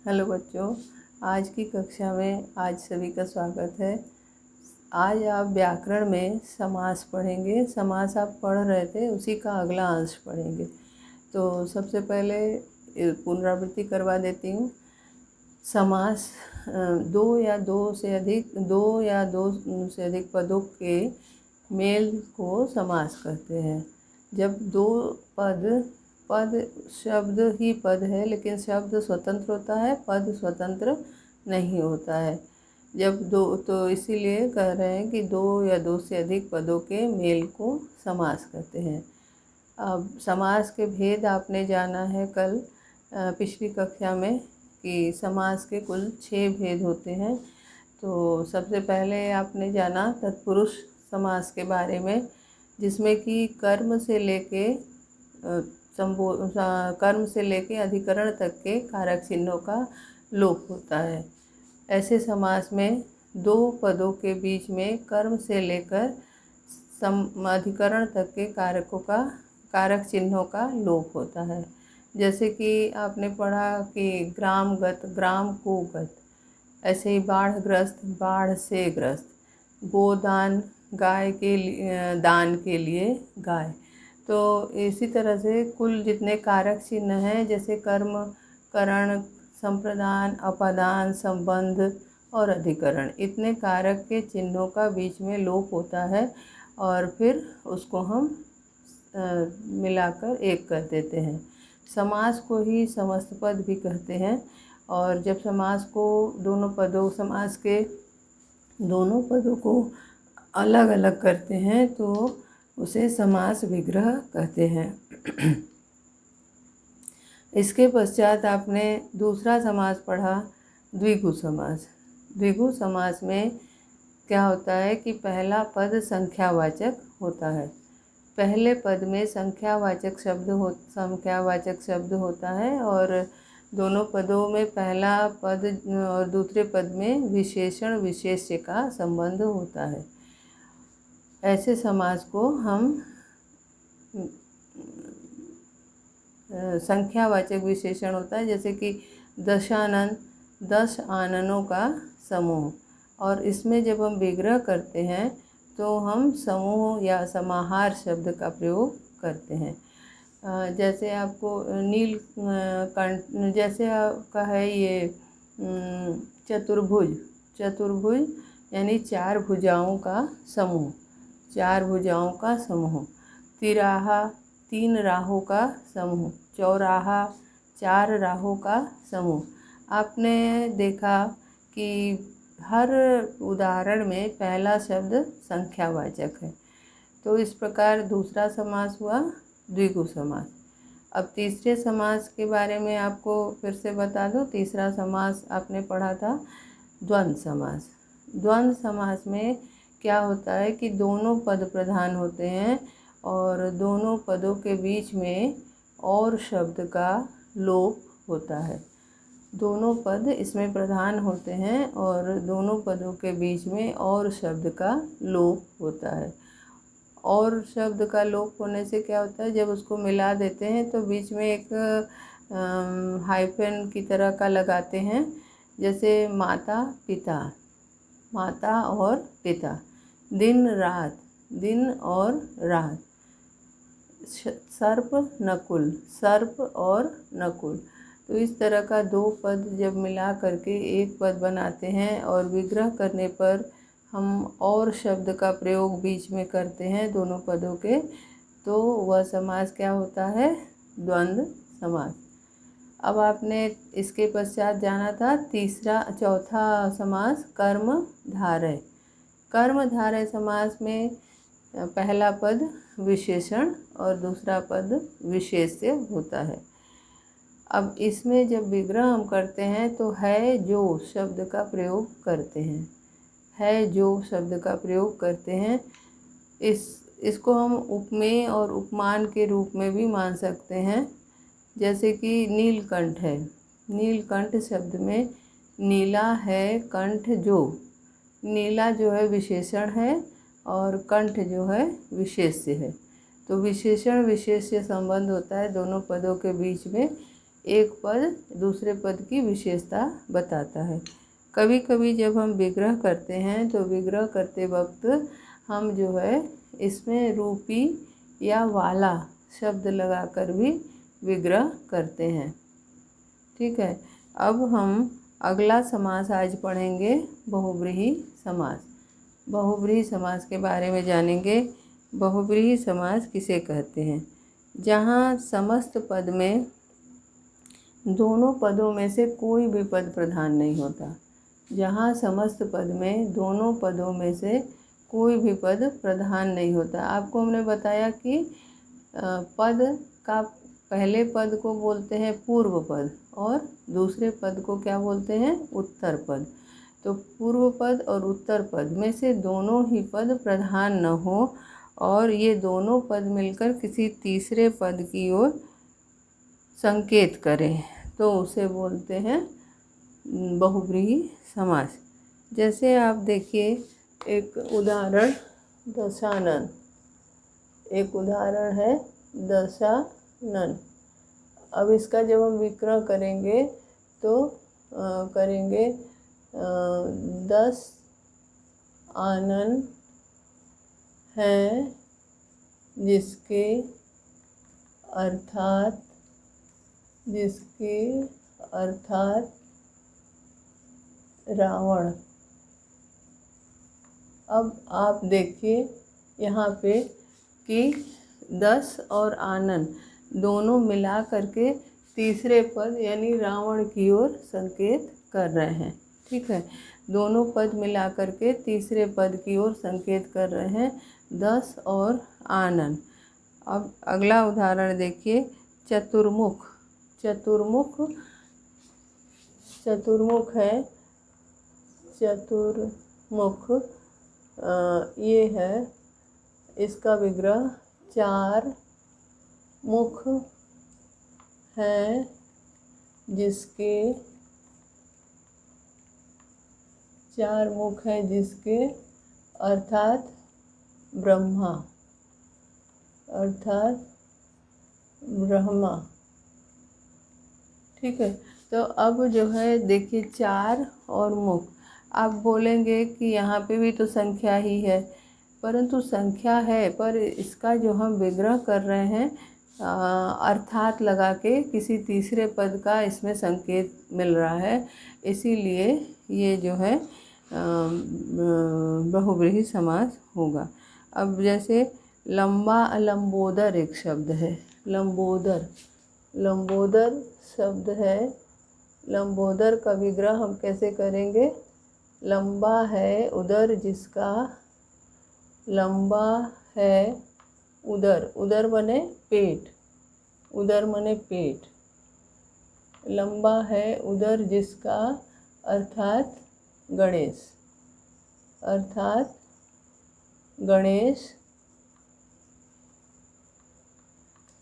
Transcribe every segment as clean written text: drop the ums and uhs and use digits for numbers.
Hello बच्चों, आज की कक्षा में आज सभी का स्वागत है। आज आप व्याकरण में समास पढ़ेंगे। समास आप पढ़ रहे थे, उसी का अगला अंश पढ़ेंगे। तो सबसे पहले पुनरावृत्ति करवा देती हूँ। समास दो या दो से अधिक पदों के मेल को समास कहते हैं। जब दो पद शब्द ही पद है, लेकिन शब्द स्वतंत्र होता है, पद स्वतंत्र नहीं होता है। जब दो, तो इसीलिए कह रहे हैं कि दो या दो से अधिक पदों के मेल को समास कहते हैं। अब समास के भेद आपने जाना है कल पिछली कक्षा में कि समास के कुल 6 भेद होते हैं। तो सबसे पहले आपने जाना तत्पुरुष समास के बारे में, जिसमें कि कर्म से लेके अधिकरण तक के कारक चिन्हों का लोप होता है। ऐसे समास में दो पदों के बीच में कर्म से लेकर अधिकरण तक के कारक चिन्हों का लोप होता है। जैसे कि आपने पढ़ा कि ग्रामगत, ग्राम को गत, ऐसे ही बाढ़ग्रस्त, बाढ़ से ग्रस्त, गोदान, गाय के दान के लिए गाय। तो इसी तरह से कुल जितने कारक चिन्ह हैं, जैसे कर्म, करण, संप्रदान, अपादान, संबंध और अधिकरण, इतने कारक के चिन्हों का बीच में लोप होता है और फिर उसको हम मिलाकर एक कर देते हैं। समास को ही समस्त पद भी कहते हैं। और जब समास को समास के दोनों पदों को अलग अलग करते हैं तो उसे समास विग्रह कहते हैं। इसके पश्चात आपने दूसरा समास पढ़ा, द्विगु समास। द्विगु समास में क्या होता है कि पहला पद संख्यावाचक होता है। पहले पद में संख्यावाचक शब्द होता है और दोनों पदों में पहला पद और दूसरे पद में विशेषण विशेष्य का संबंध होता है। ऐसे समास को हम संख्यावाचक विशेषण होता है, जैसे कि दशानन, 10 आननों का समूह। और इसमें जब हम विग्रह करते हैं तो हम समूह या समाहार शब्द का प्रयोग करते हैं। जैसे आपको नीलकंठ, जैसे आपका है ये चतुर्भुज यानी 4 भुजाओं का समूह, 4 भुजाओं का समूह। तिराहा, 3 राहों का समूह। चौराहा, 4 राहों का समूह। आपने देखा कि हर उदाहरण में पहला शब्द संख्यावाचक है। तो इस प्रकार दूसरा समास हुआ द्विगु समास। अब तीसरे समास के बारे में आपको फिर से बता दूं। तीसरा समास आपने पढ़ा था द्वंद्व समास। द्वंद्व समास में क्या होता है कि दोनों पद प्रधान होते हैं और दोनों पदों के बीच में और शब्द का लोप होता है। दोनों पद इसमें प्रधान होते हैं और दोनों पदों के बीच में और शब्द का लोप होता है। और शब्द का लोप होने से क्या होता है, जब उसको मिला देते हैं तो बीच में एक हाइफन की तरह का लगाते हैं। जैसे माता पिता, माता और पिता। दिन रात, दिन और रात। सर्प नकुल, सर्प और नकुल। तो इस तरह का 2 पद जब मिला करके एक पद बनाते हैं और विग्रह करने पर हम और शब्द का प्रयोग बीच में करते हैं दोनों पदों के, तो वह समास क्या होता है, द्वंद्व समास। अब आपने इसके पश्चात जाना था चौथा समास कर्मधारय। कर्मधारय समास में पहला पद विशेषण और दूसरा पद विशेष्य होता है। अब इसमें जब विग्रह हम करते हैं तो है जो शब्द का प्रयोग करते हैं, है जो शब्द का प्रयोग करते हैं। इसको हम उपमेय और उपमान के रूप में भी मान सकते हैं। जैसे कि नीलकंठ है, नीलकंठ शब्द में नीला है, कंठ जो, नीला जो है विशेषण है और कंठ जो है विशेष्य है। तो विशेषण विशेष्य संबंध होता है दोनों पदों के बीच में। एक पद दूसरे पद की विशेषता बताता है। कभी कभी जब हम विग्रह करते हैं तो विग्रह करते वक्त हम जो है इसमें रूपी या वाला शब्द लगाकर भी विग्रह करते हैं। ठीक है, अब हम अगला समास आज पढ़ेंगे बहुव्रीहि समास। बहुव्रीहि समास के बारे में जानेंगे। बहुव्रीहि समास किसे कहते हैं? जहाँ समस्त पद में दोनों पदों में से कोई भी पद प्रधान नहीं होता। जहाँ समस्त पद में दोनों पदों में से कोई भी पद प्रधान नहीं होता। आपको हमने बताया कि पद का पहले पद को बोलते हैं पूर्व पद और दूसरे पद को क्या बोलते हैं? उत्तर पद। तो पूर्व पद और उत्तर पद में से दोनों ही पद प्रधान न हो और ये दोनों पद मिलकर किसी तीसरे पद की ओर संकेत करें तो उसे बोलते हैं बहुव्रीहि समास। जैसे आप देखिए एक उदाहरण दशानन, एक उदाहरण है दशानन। अब इसका जब हम विग्रह करेंगे तो करेंगे 10 आनन हैं जिसके अर्थात रावण। अब आप देखिए यहाँ पे कि 10 और आनन दोनों मिला करके तीसरे पद यानी रावण की ओर संकेत कर रहे हैं। ठीक है, दोनों पद मिला करके तीसरे पद की ओर संकेत कर रहे हैं, 10 और आनन। अब अगला उदाहरण देखिए चतुर्मुख। चतुर्मुख है, चतुर्मुख ये है, इसका विग्रह 4 मुख हैं जिसके 4 मुख हैं जिसके अर्थात ब्रह्मा। ठीक है, तो अब जो है देखिए 4 और मुख। आप बोलेंगे कि यहाँ पे भी तो संख्या ही है, परंतु संख्या है पर इसका जो हम विग्रह कर रहे हैं अर्थात लगा के किसी तीसरे पद का इसमें संकेत मिल रहा है, इसीलिए ये जो है बहुव्रीहि समास होगा। अब जैसे लंबा लंबोदर एक शब्द है, लंबोदर शब्द है। लंबोदर का विग्रह हम कैसे करेंगे? लंबा है उदर जिसका, लंबा है उदर, उदर बने पेट, उदर बने पेट। लंबा है उदर जिसका अर्थात गणेश,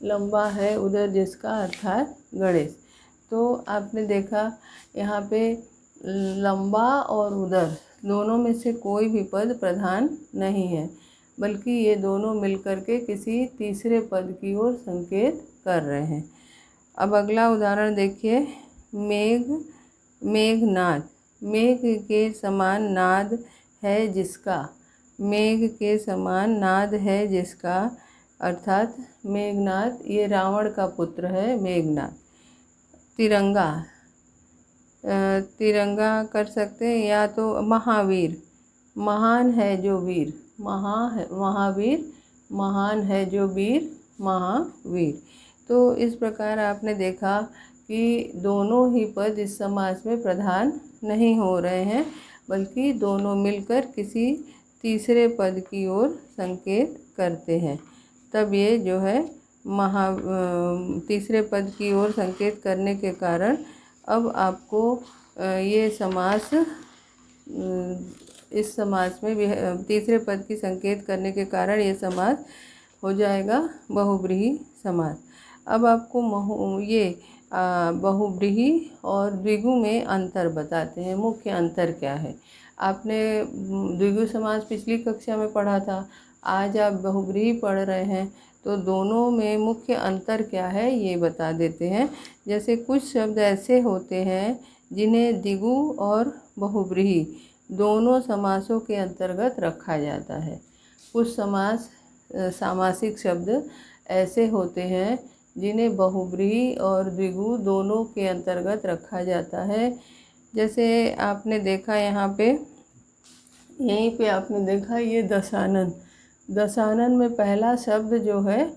लंबा है उदर जिसका अर्थात गणेश। तो आपने देखा यहाँ पे लंबा और उदर दोनों में से कोई भी पद प्रधान नहीं है, बल्कि ये दोनों मिलकर के किसी तीसरे पद की ओर संकेत कर रहे हैं। अब अगला उदाहरण देखिए मेघनाद। मेघ के समान नाद है जिसका, मेघ के समान नाद है जिसका अर्थात मेघनाद, ये रावण का पुत्र है मेघनाद। तिरंगा, तिरंगा कर सकते हैं या तो महावीर, महान है जो वीर, महावीर, महान है जो वीर, महावीर। तो इस प्रकार आपने देखा कि दोनों ही पद इस समास में प्रधान नहीं हो रहे हैं, बल्कि दोनों मिलकर किसी तीसरे पद की ओर संकेत करते हैं। तब ये जो है तीसरे पद की ओर संकेत करने के कारण अब आपको ये समास, इस समास में तीसरे पद की संकेत करने के कारण ये समास हो जाएगा बहुव्रीहि समास। अब आपको ये बहुव्रीहि और द्विगु में अंतर बताते हैं। मुख्य अंतर क्या है? आपने द्विगु समास पिछली कक्षा में पढ़ा था, आज आप बहुव्रीहि पढ़ रहे हैं, तो तो दोनों में मुख्य अंतर क्या है ये बता देते हैं। जैसे कुछ शब्द ऐसे होते हैं जिन्हें द्विगु और बहुव्रीहि दोनों समासों के अंतर्गत रखा जाता है। कुछ सामासिक शब्द ऐसे होते हैं जिन्हें बहुव्रीहि और द्विगु दोनों के अंतर्गत रखा जाता है। जैसे आपने देखा यहाँ पे, यहीं पे आपने देखा ये दशानन। दशानन में पहला शब्द जो है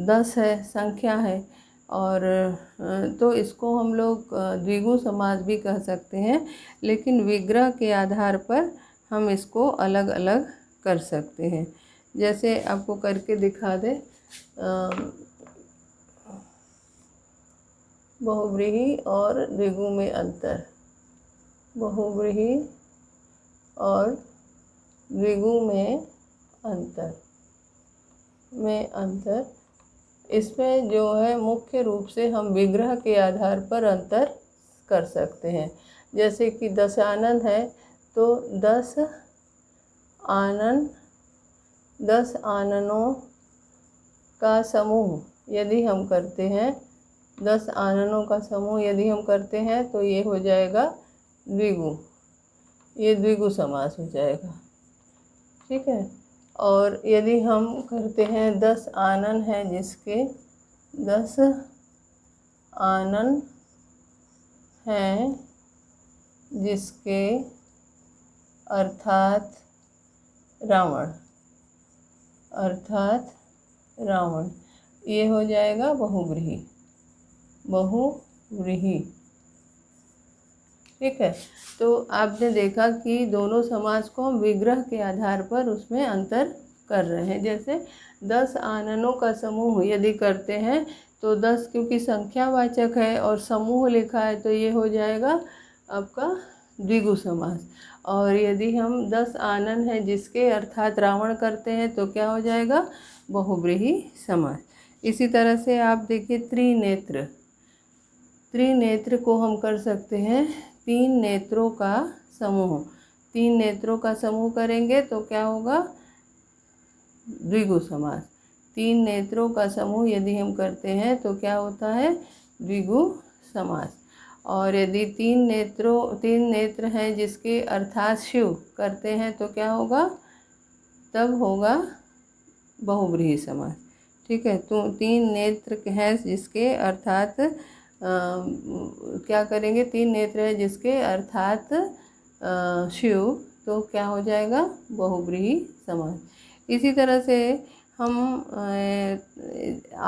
10 है, संख्या है, और तो इसको हम लोग द्विगु समास भी कह सकते हैं, लेकिन विग्रह के आधार पर हम इसको अलग अलग कर सकते हैं। जैसे आपको करके दिखा दे, बहुव्रीहि और द्विगु में अंतर। बहुव्रीहि और द्विगु में अंतर इसमें जो है मुख्य रूप से हम विग्रह के आधार पर अंतर कर सकते हैं। जैसे कि दशानन है तो 10 आननों का समूह यदि हम करते हैं, 10 आननों का समूह यदि हम करते हैं तो ये हो जाएगा द्विगु, ये द्विगु समास हो जाएगा। ठीक है। और यदि हम करते हैं 10 आनन है जिसके 10 आनन हैं जिसके अर्थात रावण, ये हो जाएगा बहुव्रीहि। ठीक है। तो आपने देखा कि दोनों समास को हम विग्रह के आधार पर उसमें अंतर कर रहे हैं। जैसे 10 आननों का समूह यदि करते हैं तो 10 क्योंकि संख्यावाचक है और समूह लिखा है तो ये हो जाएगा आपका द्विगु समास। और यदि हम 10 आनन है जिसके अर्थात रावण करते हैं तो क्या हो जाएगा, बहुव्रीहि समास। इसी तरह से आप देखिए त्रिनेत्र को हम कर सकते हैं 3 नेत्रों का समूह। 3 नेत्रों का समूह करेंगे तो क्या होगा, द्विगु समास। 3 नेत्रों का समूह यदि हम करते हैं तो क्या होता है, द्विगु समास। और यदि 3 नेत्र हैं जिसके अर्थात शिव करते हैं तो क्या होगा, तब होगा बहुव्रीहि समास। ठीक है। तो 3 नेत्र हैं जिसके अर्थात क्या करेंगे, 3 नेत्र है जिसके अर्थात शिव, तो क्या हो जाएगा, बहुव्रीहि समास। इसी तरह से हम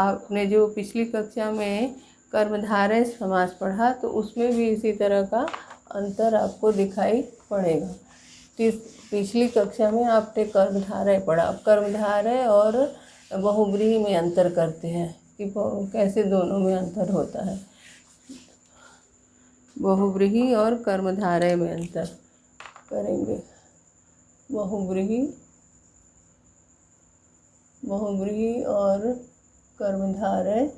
आपने जो पिछली कक्षा में कर्मधारय समास पढ़ा तो उसमें भी इसी तरह का अंतर आपको दिखाई पड़ेगा। पिछली कक्षा में आपने कर्मधारय पढ़ा। अब कर्मधारय और बहुव्रीहि में अंतर करते हैं कि कैसे दोनों में अंतर होता है। बहुव्रीहि और कर्मधारय में अंतर करेंगे। बहुव्रीहि और कर्मधारय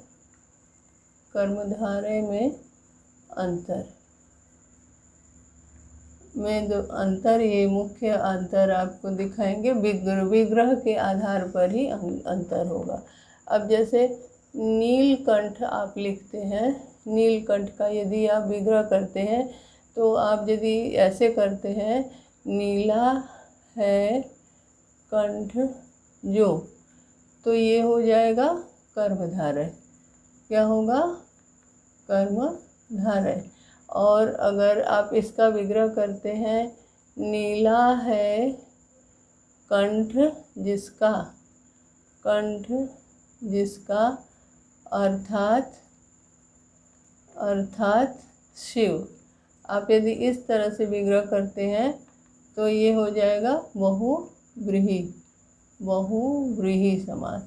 में अंतर ये मुख्य अंतर आपको दिखाएंगे। विग्रह के आधार पर ही अंतर होगा। अब जैसे नीलकंठ आप लिखते हैं, नीलकंठ का यदि आप विग्रह करते हैं तो आप यदि ऐसे करते हैं, नीला है कंठ जो, तो ये हो जाएगा कर्मधारय। क्या होगा, कर्मधारय। और अगर आप इसका विग्रह करते हैं, नीला है कंठ जिसका अर्थात शिव, आप यदि इस तरह से विग्रह करते हैं तो ये हो जाएगा बहुव्रीहि समास।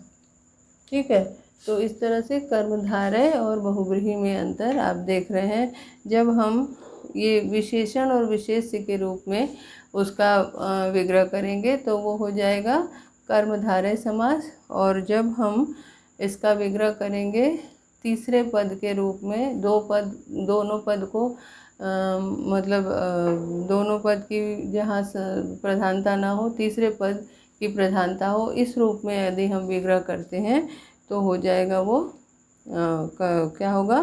ठीक है। तो इस तरह से कर्मधारय और बहुव्रीहि में अंतर आप देख रहे हैं। जब हम ये विशेषण और विशेष्य के रूप में उसका विग्रह करेंगे तो वो हो जाएगा कर्मधारय समास। और जब हम इसका विग्रह करेंगे तीसरे पद के रूप में, दोनों पद को दोनों पद की जहाँ प्रधानता ना हो, तीसरे पद की प्रधानता हो, इस रूप में यदि हम विग्रह करते हैं तो हो जाएगा वो क्या होगा,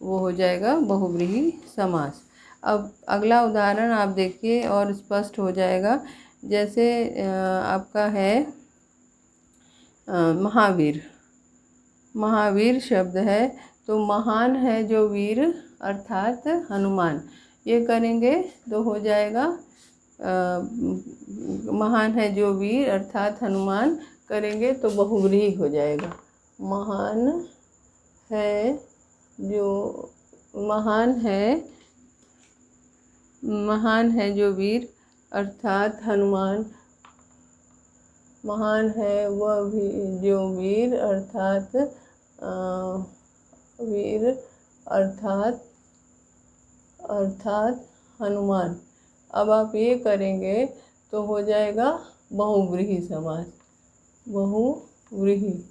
वो हो जाएगा बहुव्रीहि समास। अब अगला उदाहरण आप देखिए और स्पष्ट हो जाएगा। जैसे आपका है महावीर। महावीर शब्द है तो महान है जो वीर अर्थात हनुमान, ये करेंगे तो हो जाएगा महान है जो वीर अर्थात हनुमान करेंगे तो बहुव्रीहि हो जाएगा। महान है जो महान है जो वीर अर्थात हनुमान, महान है वह भी जो वीर अर्थात वीर अर्थात हनुमान। अब आप ये करेंगे तो हो जाएगा बहुव्रीहि समास, बहुव्रीहि।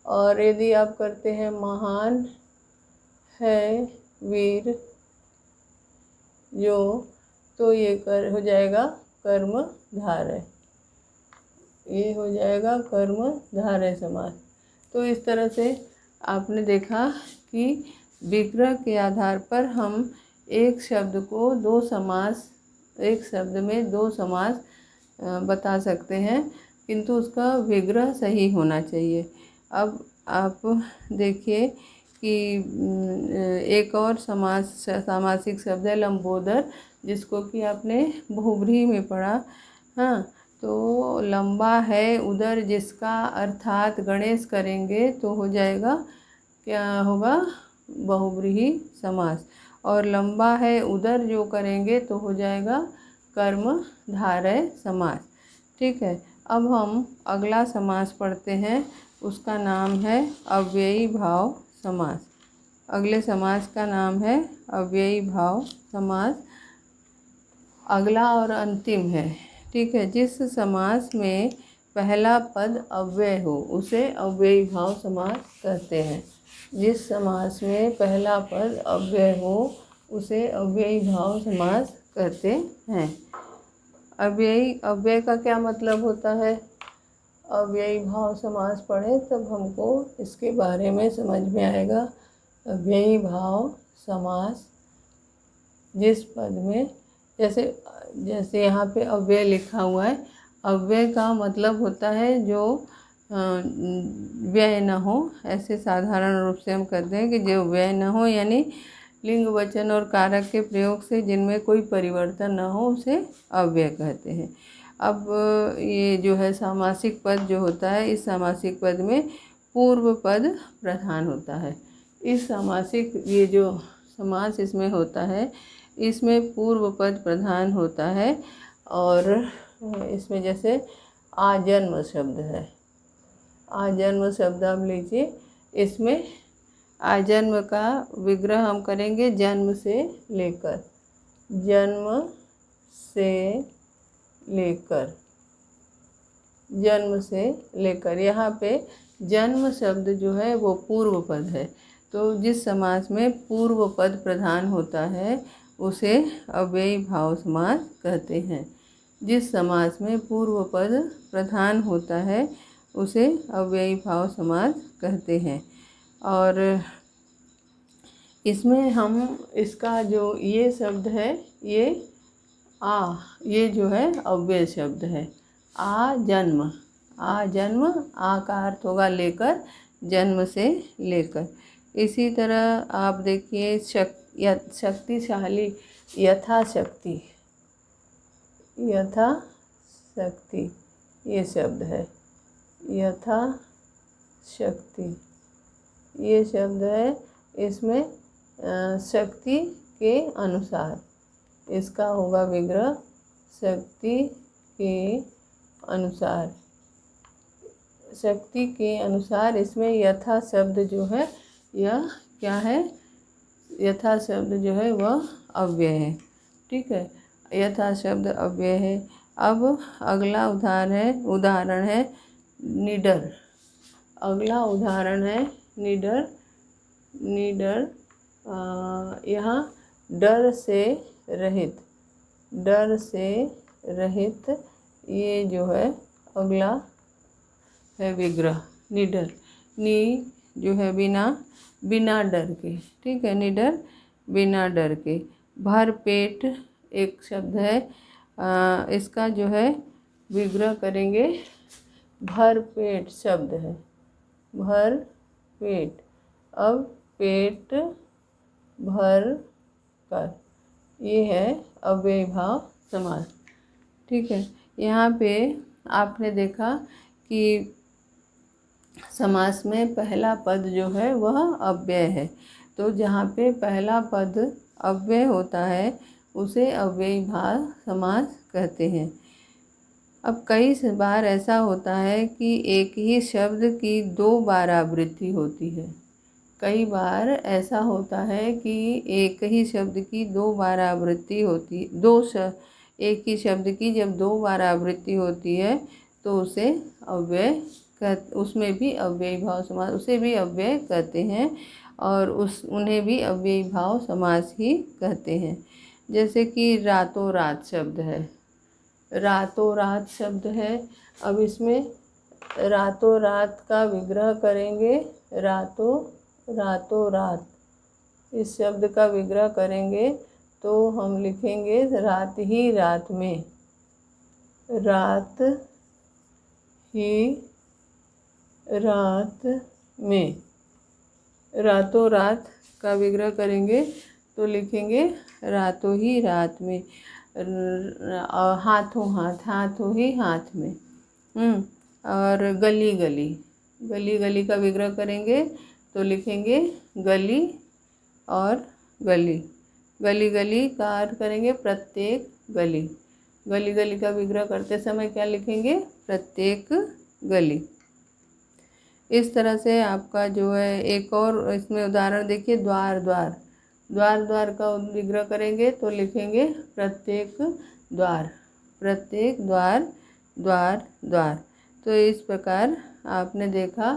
और यदि आप करते हैं महान है वीर जो, तो ये हो जाएगा कर्मधारय, ये हो जाएगा कर्मधारय समास। तो इस तरह से आपने देखा कि विग्रह के आधार पर हम एक शब्द को दो समास, एक शब्द में दो समास बता सकते हैं, किंतु उसका विग्रह सही होना चाहिए। अब आप देखिए कि एक और सामासिक शब्द है लंबोदर, जिसको कि आपने बहुव्रीहि में पढ़ा। हाँ, तो लंबा है उदर जिसका अर्थात गणेश करेंगे तो हो जाएगा, क्या होगा, बहुव्रीहि समास। और लंबा है उदर जो करेंगे तो हो जाएगा कर्मधारय समास। ठीक है, अब हम अगला समास पढ़ते हैं, उसका नाम है अव्ययी भाव समास। अगले समास का नाम है अव्ययी भाव समास, अगला और अंतिम है। ठीक है, जिस समास में पहला पद अव्यय हो उसे अव्ययी भाव समास कहते हैं। जिस समास में पहला पद अव्यय हो उसे अव्ययी भाव समास कहते हैं। अव्यय का क्या मतलब होता है? अव्ययी भाव समास पढ़े तब हमको इसके बारे में समझ में आएगा। अव्ययी भाव समास जिस पद में, जैसे यहाँ पे अव्यय लिखा हुआ है, अव्यय का मतलब होता है जो व्यय न हो। ऐसे साधारण रूप से हम कहते हैं कि जो व्यय न हो, यानी लिंग वचन और कारक के प्रयोग से जिनमें कोई परिवर्तन न हो उसे अव्यय कहते हैं। अब ये जो है सामासिक पद जो होता है, इस सामासिक पद में पूर्व पद प्रधान होता है। इस सामासिक ये जो समास इसमें होता है, इसमें पूर्व पद प्रधान होता है। और इसमें जैसे आजन्म शब्द है, आजन्म शब्द आप लीजिए, इसमें आजन्म का विग्रह हम करेंगे जन्म से लेकर, जन्म से लेकर, जन्म से लेकर। यहाँ पे जन्म शब्द जो है वो पूर्व पद है, तो जिस समास में पूर्व पद प्रधान होता है उसे अव्ययी भाव समास कहते हैं। जिस समास में पूर्व पद प्रधान होता है उसे अव्ययी भाव समास कहते हैं। और इसमें हम इसका जो ये शब्द है, ये जो है अव्यय शब्द है। आ जन्म, आ का अर्थ होगा लेकर, जन्म से लेकर। इसी तरह आप देखिए शक्तिशाली, यथाशक्ति, यथाशक्ति ये शब्द है, यथाशक्ति ये शब्द है। इसमें शक्ति के अनुसार इसका होगा विग्रह, शक्ति के अनुसार, शक्ति के अनुसार। इसमें यथा शब्द जो है यह क्या है, यथा शब्द जो है वह अव्यय है। ठीक है, यथा शब्द अव्यय है। अब अगला उदाहरण है निडर। अगला उदाहरण है निडर। यहाँ डर से रहित, डर से रहित ये जो है अगला है विग्रह, निडर। नि जो है बिना, बिना डर के, ठीक है, निडर बिना डर के। भर पेट एक शब्द है, इसका जो है विग्रह करेंगे, भर पेट शब्द है, भर पेट। अब पेट भर कर, ये है अव्ययीभाव समास, ठीक है। यहाँ पे आपने देखा कि समास में पहला पद जो है वह अव्यय है, तो जहाँ पे पहला पद अव्यय होता है उसे अव्ययीभाव समास कहते हैं। अब कई बार ऐसा होता है कि एक ही शब्द की दो बार आवृत्ति होती है। कई बार ऐसा होता है कि एक ही शब्द की दो बार आवृत्ति होती, एक ही शब्द की जब दो बार आवृत्ति होती है तो उसे अव्यय उसमें भी अव्ययीभाव समास, उसे भी अव्यय कहते हैं और उन्हें भी अव्ययीभाव समास ही कहते हैं। जैसे कि रातों रात शब्द है, रातों रात शब्द है। अब इसमें रातों रात का विग्रह करेंगे, रातों रात, इस शब्द का विग्रह करेंगे तो हम लिखेंगे रात ही रात में, रात ही रात में। रातों रात का विग्रह करेंगे तो लिखेंगे रातों ही रात में। हाथों हाथ, हाथों ही हाथ में। और गली गली, गली गली का विग्रह करेंगे तो लिखेंगे गली और गली। गली गली का अर्थ करेंगे प्रत्येक गली। गली गली का विग्रह करते समय क्या लिखेंगे, प्रत्येक गली। इस तरह से आपका जो है एक और इसमें उदाहरण देखिए, द्वार द्वार, द्वार द्वार का विग्रह करेंगे तो लिखेंगे प्रत्येक द्वार, प्रत्येक द्वार, द्वार द्वार। तो इस प्रकार आपने देखा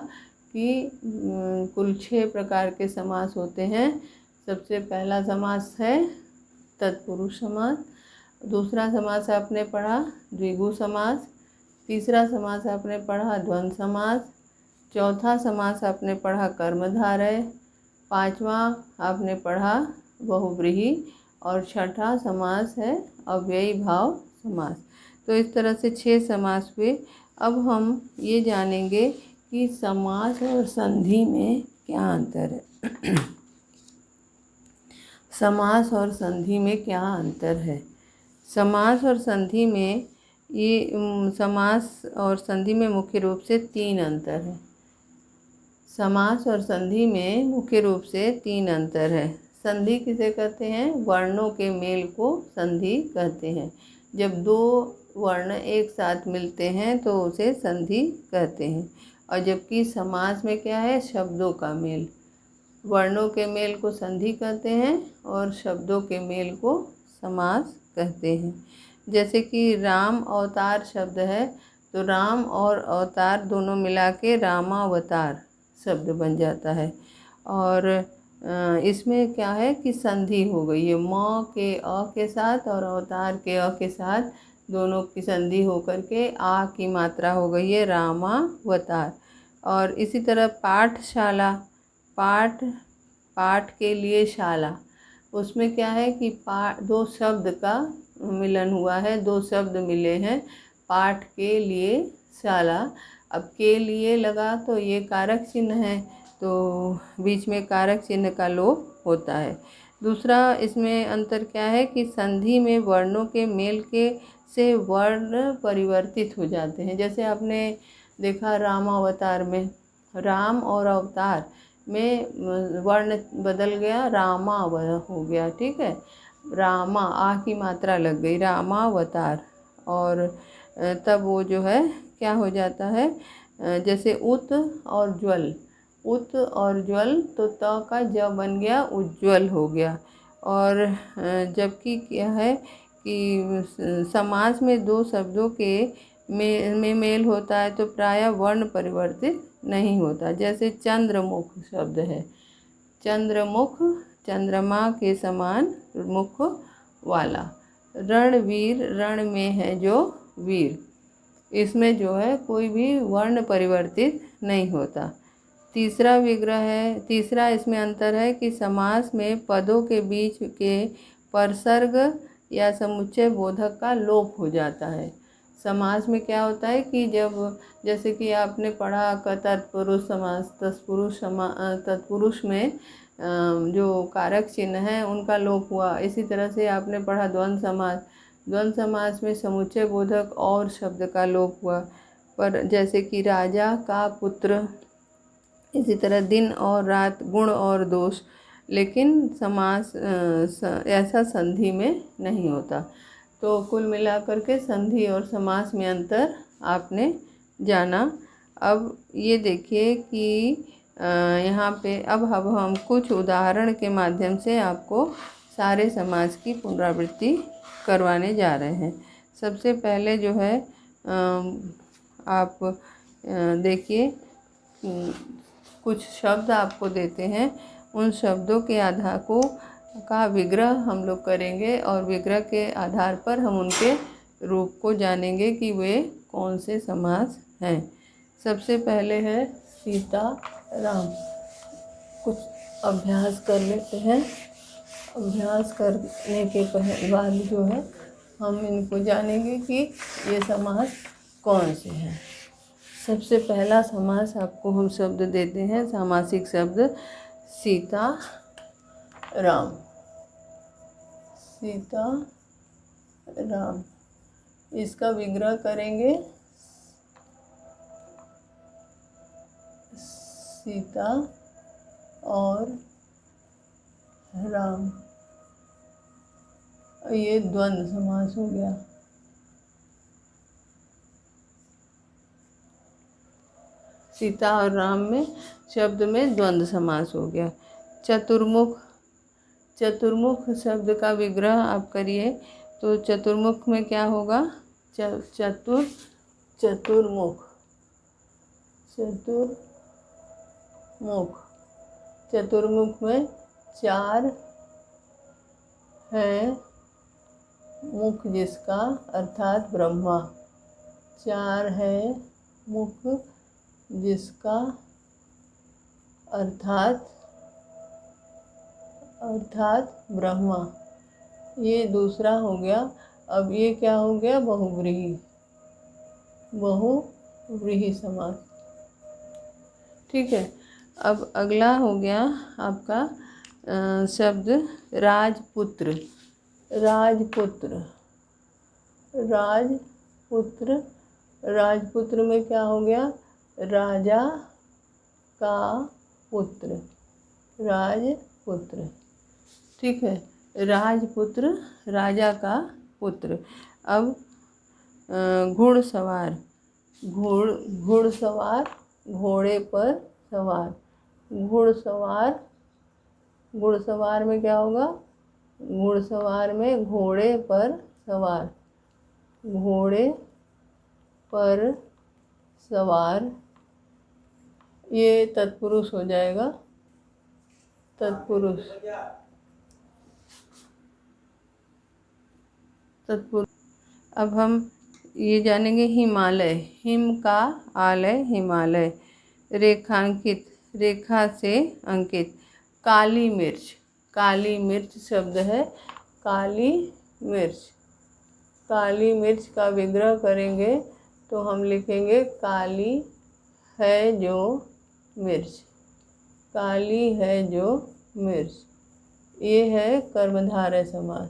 कि कुल 6 प्रकार के समास होते हैं। सबसे पहला समास है तत्पुरुष समास, दूसरा समास आपने पढ़ा द्विगु समास, तीसरा समास आपने पढ़ा द्वंद्व समास, चौथा समास आपने पढ़ा कर्मधारय, पांचवा आपने पढ़ा बहुव्रीहि और छठा समास है अव्ययीभाव समास। तो इस तरह से 6 समास हुए। अब हम ये जानेंगे कि समास और संधि में क्या अंतर है। समास और संधि में क्या अंतर है। समास और संधि में समास और संधि में मुख्य रूप से 3 अंतर है। समास और संधि में मुख्य रूप से 3 अंतर है। संधि किसे कहते हैं, वर्णों के मेल को संधि कहते हैं। जब 2 वर्ण एक साथ मिलते हैं तो उसे संधि कहते हैं। और जबकि समास में क्या है, शब्दों का मेल, वर्णों के मेल को संधि कहते हैं और शब्दों के मेल को समास कहते हैं। जैसे कि राम अवतार शब्द है तो राम और अवतार दोनों मिला के रामावतार शब्द बन जाता है। और इसमें क्या है कि संधि हो गई है, म के अ के साथ और अवतार के अ के साथ दोनों की संधि होकर के आ की मात्रा हो गई है रामावतार। और इसी तरह पाठशाला, पाठ के लिए शाला, उसमें क्या है कि 2 शब्द का मिलन हुआ है, 2 शब्द मिले हैं, पाठ के लिए शाला। अब के लिए लगा तो ये कारक चिन्ह है, तो बीच में कारक चिन्ह का लोप होता है। दूसरा इसमें अंतर क्या है कि संधि में वर्णों के मेल के से वर्ण परिवर्तित हो जाते हैं। जैसे आपने देखा रामावतार में, राम और अवतार में वर्ण बदल गया, रामा हो गया, ठीक है, रामा आ की मात्रा लग गई, रामावतार। और तब वो जो है क्या हो जाता है, जैसे उत और ज्वल, उत और ज्वल तो त का ज बन गया, उज्ज्वल हो गया। और जबकि क्या है कि समास में 2 शब्दों के में मेल होता है तो प्रायः वर्ण परिवर्तित नहीं होता। जैसे चंद्रमुख शब्द है, चंद्रमुख, चंद्रमा के समान मुख वाला। रणवीर, रण में है जो वीर, इसमें जो है कोई भी वर्ण परिवर्तित नहीं होता। तीसरा विग्रह है, तीसरा इसमें अंतर है कि समास में पदों के बीच के परसर्ग या समुच्चय बोधक का लोप हो जाता है। समास में क्या होता है कि जब, जैसे कि आपने पढ़ा तत्पुरुष समास, तत्पुरुष में जो कारक चिन्ह हैं उनका लोप हुआ। इसी तरह से आपने पढ़ा द्वंद्व समास, द्वंद्व समास में समुच्चय बोधक और शब्द का लोप हुआ। पर जैसे कि राजा का पुत्र, इसी तरह दिन और रात, गुण और दोष, लेकिन समास ऐसा संधि में नहीं होता। तो कुल मिलाकर के संधि और समास में अंतर आपने जाना। अब ये देखिए कि यहाँ पे अब हम कुछ उदाहरण के माध्यम से आपको सारे समास की पुनरावृत्ति करवाने जा रहे हैं। सबसे पहले जो है आप देखिए, कुछ शब्द आपको देते हैं, उन शब्दों के आधार का विग्रह हम लोग करेंगे और विग्रह के आधार पर हम उनके रूप को जानेंगे कि वे कौन से समास हैं। सबसे पहले है सीता राम। कुछ अभ्यास कर लेते हैं। अभ्यास करने के बाद जो है हम इनको जानेंगे कि ये समास कौन से हैं। सबसे पहला समास आपको हम शब्द देते हैं, सामासिक शब्द सीता राम। सीता राम, इसका विग्रह करेंगे सीता और राम। ये द्वंद्व समास हो गया। सीता और राम में शब्द में द्वंद्व समास हो गया। चतुर्मुख, चतुर्मुख शब्द का विग्रह आप करिए तो चतुर्मुख में क्या होगा? चतुर्मुख, चतुर्मुख में चार है मुख जिसका अर्थात ब्रह्मा। चार है मुख जिसका अर्थात ब्रह्मा। ये दूसरा हो गया। अब ये क्या हो गया? बहुव्रीहि, बहुव्रीहि समास। ठीक है। अब अगला हो गया आपका शब्द राजपुत्र। राजपुत्र, राजपुत्र, राजपुत्र में क्या हो गया? राजा का पुत्र, राजपुत्र। ठीक है, राजपुत्र, राजा का पुत्र। अब घुड़सवार, घुड़सवार, घोड़े पर सवार। घुड़सवार, घुड़सवार में क्या होगा? घुड़सवार में घोड़े पर सवार, घोड़े पर सवार। ये तत्पुरुष हो जाएगा, तत्पुरुष, तत्पुरुष। अब हम ये जानेंगे हिमालय। हिम का आलय, हिमालय। रेखांकित, रेखा से अंकित। काली मिर्च, काली मिर्च शब्द है, काली मिर्च। काली मिर्च का विग्रह करेंगे तो हम लिखेंगे काली है जो मिर्च, काली है जो मिर्च। ये है कर्मधारय समास,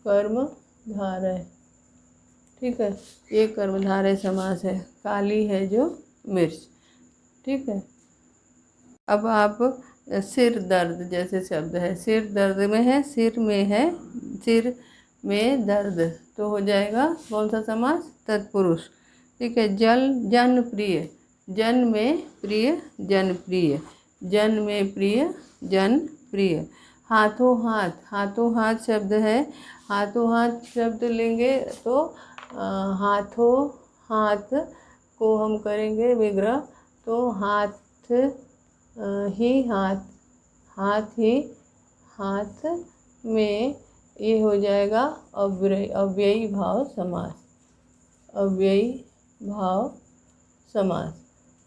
कर्मधारय। ठीक है, ये कर्मधारय समास है, काली है जो मिर्च। ठीक है। अब आप सिर दर्द जैसे शब्द है, सिर दर्द में है, सिर में है, सिर में दर्द, तो हो जाएगा कौन सा समास? तत्पुरुष। ठीक है। जल, जन प्रिय, जन में प्रिय, जन प्रिय, जन में प्रिय, जन प्रिय। हाथों हाथ, हाथों हाथ शब्द है, हाथों हाथ शब्द लेंगे तो हाथों हाथ को हम करेंगे विग्रह, तो हाथ ही हाथ, हाथ ही हाथ में ये हो जाएगा अव्ययी भाव समास, अव्ययी भाव समास।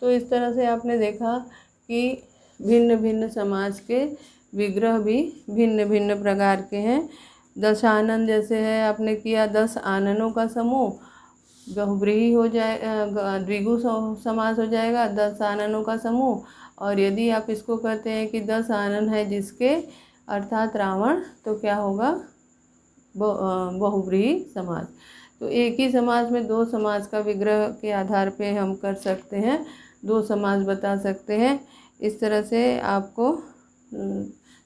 तो इस तरह से आपने देखा कि भिन्न भिन्न समास के विग्रह भी भिन्न भिन्न प्रकार के हैं। दशानन जैसे है, आपने किया 10 आननों का समूह, बहुव्रीहि हो जाए, द्विगु समास हो जाएगा 10 आननों का समूह। और यदि आप इसको कहते हैं कि 10 आनन है जिसके अर्थात रावण, तो क्या होगा, बहुव्रीहि समास। तो एक ही समास में दो समास का विग्रह के आधार पे हम कर सकते हैं, दो समास बता सकते हैं। इस तरह से आपको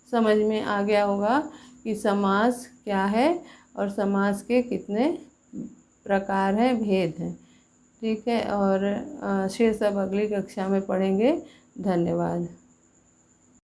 समझ में आ गया होगा कि समास क्या है और समास के कितने प्रकार हैं, भेद हैं। ठीक है, और शेष सब अगली कक्षा में पढ़ेंगे। धन्यवाद।